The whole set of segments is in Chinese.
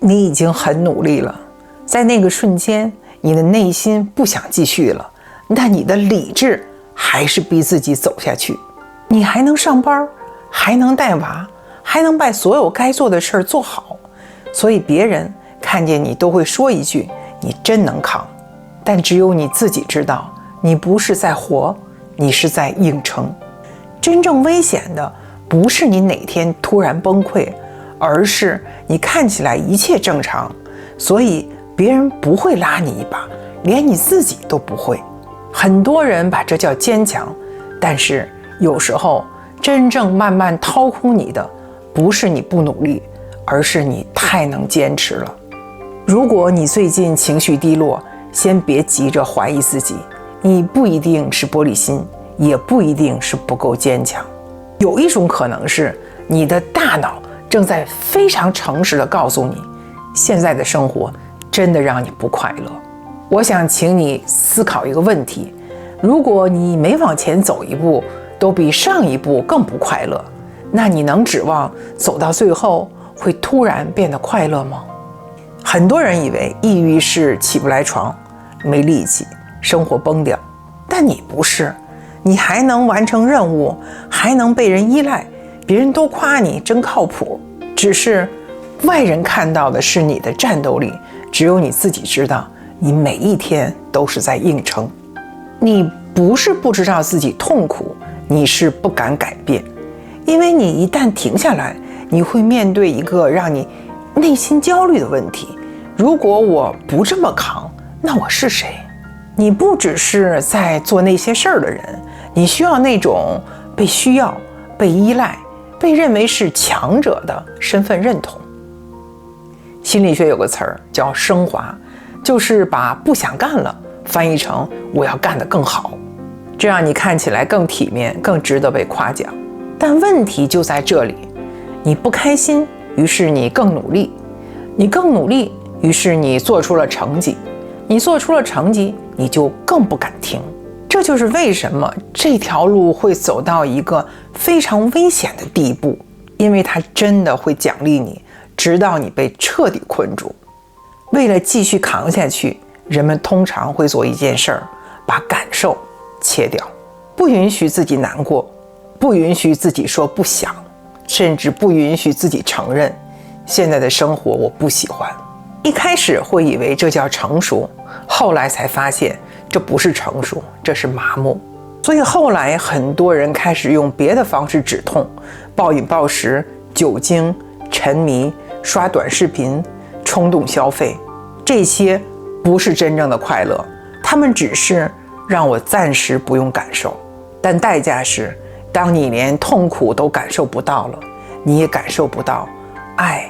你已经很努力了，在那个瞬间，你的内心不想继续了，但你的理智还是逼自己走下去。你还能上班，还能带娃，还能把所有该做的事儿做好，所以别人看见你都会说一句：你真能扛。但只有你自己知道，你不是在活，你是在硬撑。真正危险的不是你哪天突然崩溃，而是你看起来一切正常，所以别人不会拉你一把，连你自己都不会。很多人把这叫坚强，但是有时候真正慢慢掏空你的不是你不努力，而是你太能坚持了。如果你最近情绪低落，先别急着怀疑自己，你不一定是玻璃心，也不一定是不够坚强。有一种可能是你的大脑正在非常诚实地告诉你，现在的生活真的让你不快乐。我想请你思考一个问题，如果你每往前走一步都比上一步更不快乐，那你能指望走到最后会突然变得快乐吗？很多人以为抑郁是起不来床，没力气，生活崩掉，但你不是，你还能完成任务，还能被人依赖，别人都夸你真靠谱。只是外人看到的是你的战斗力，只有你自己知道，你每一天都是在硬撑。你不是不知道自己痛苦，你是不敢改变，因为你一旦停下来，你会面对一个让你内心焦虑的问题：如果我不这么扛，那我是谁？你不只是在做那些事儿的人，你需要那种被需要、被依赖、被认为是强者的身份认同。心理学有个词儿叫升华，就是把不想干了翻译成我要干得更好，这样你看起来更体面，更值得被夸奖。但问题就在这里，你不开心，于是你更努力，你更努力，于是你做出了成绩，你做出了成绩，你就更不敢停。这就是为什么这条路会走到一个非常危险的地步，因为它真的会奖励你，直到你被彻底困住。为了继续扛下去，人们通常会做一件事儿，把感受切掉，不允许自己难过，不允许自己说不想，甚至不允许自己承认现在的生活我不喜欢。一开始会以为这叫成熟，后来才发现这不是成熟，这是麻木。所以后来很多人开始用别的方式止痛，暴饮暴食、酒精、沉迷、刷短视频、冲动消费，这些不是真正的快乐，他们只是让我暂时不用感受，但代价是当你连痛苦都感受不到了，你也感受不到爱、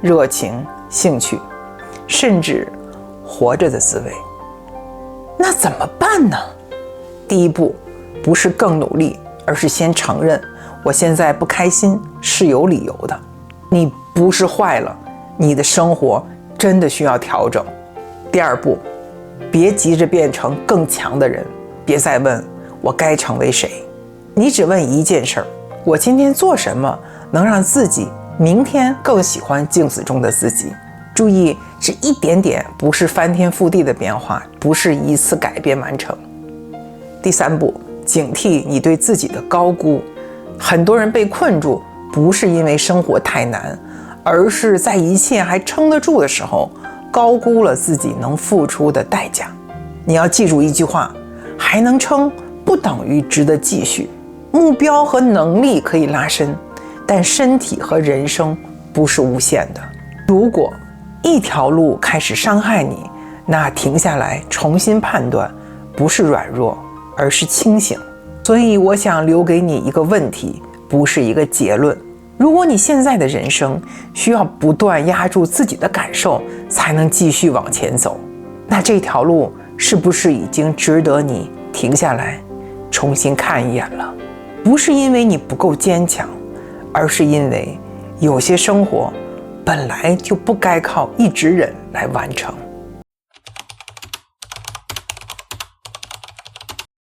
热情、兴趣，甚至活着的滋味。那怎么办呢？第一步不是更努力，而是先承认我现在不开心是有理由的。你不是坏了，你的生活真的需要调整。第二步，别急着变成更强的人，别再问我该成为谁，你只问一件事儿：我今天做什么能让自己明天更喜欢镜子中的自己？注意，是一点点，不是翻天覆地的变化，不是一次改变完成。第三步，警惕你对自己的高估。很多人被困住，不是因为生活太难，而是在一切还撑得住的时候，高估了自己能付出的代价。你要记住一句话：还能撑不等于值得继续。目标和能力可以拉伸，但身体和人生不是无限的。如果一条路开始伤害你，那停下来重新判断，不是软弱，而是清醒。所以我想留给你一个问题，不是一个结论。如果你现在的人生需要不断压住自己的感受才能继续往前走，那这条路是不是已经值得你停下来重新看一眼了？不是因为你不够坚强，而是因为有些生活本来就不该靠一直忍来完成。